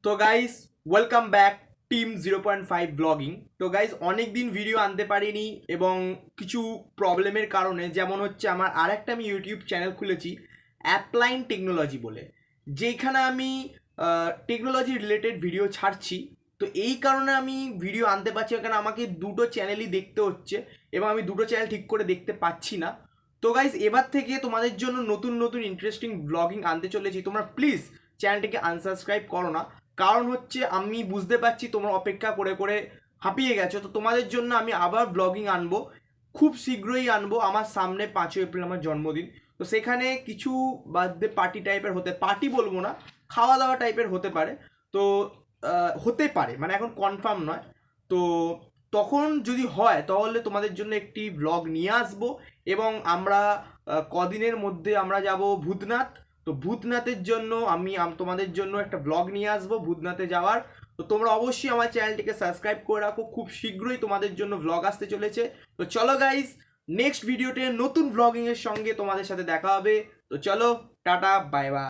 তো guys welcome back team 0.5 blogging. তো guys অনেক দিন ভিডিও আনতে পারিনি এবং কিছু প্রবলেমের কারণে, যেমন হচ্ছে আমার আরেকটা আমি ইউটিউব চ্যানেল খুলেছি অ্যাপ্লাইন টেকনোলজি বলে, যেখানে আমি টেকনোলজি রিলেটেড ভিডিও ছাড়ছি। তো এই কারণে আমি ভিডিও আনতে পারছি না, কারণ আমাকে দুটো চ্যানেলই দেখতে হচ্ছে এবং আমি দুটো চ্যানেল ঠিক করে দেখতে পাচ্ছি না। তো গাইস এবার থেকে তোমাদের জন্য নতুন নতুন ইন্টারেস্টিং ব্লগিং আনতে চলেছি। তোমরা প্লিজ চ্যানেলটিকে আনসাবস্ক্রাইব করো না, কারণ হচ্ছে আমি বুঝতে পারছি তোমরা অপেক্ষা করে করে হাঁপিয়ে গেছো। তো তোমাদের জন্য আমি আবার ব্লগিং আনবো, খুব শীঘ্রই আনবো। আমার সামনে 5ই এপ্রিল আমার জন্মদিন, তো সেখানে কিছু বার্থডে পার্টি টাইপের পার্টি বলবো না, খাওয়া দাওয়া টাইপের হতে পারে। তো হতে পারে মানে এখন কনফার্ম নয়। তো তখন যদি হয় তাহলে তোমাদের জন্য একটি ব্লগ নিয়ে আসবো এবং আমরা কদিনের মধ্যে আমরা যাব ভূতনাথ। তো ভূতনাথের জন্য আমি তোমাদের জন্য একটা ব্লগ নিয়ে আসবো ভূতনাথে যাওয়ার। তো তোমরা অবশ্যই আমার চ্যানেলটিকে সাবস্ক্রাইব করে রাখো, খুব শীঘ্রই তোমাদের জন্য ব্লগ আসতে চলেছে। তো চলো গাইস, নেক্সট ভিডিওতে নতুন ব্লগিং এর সঙ্গে তোমাদের সাথে দেখা হবে। তো চলো, টাটা, বাই বাই।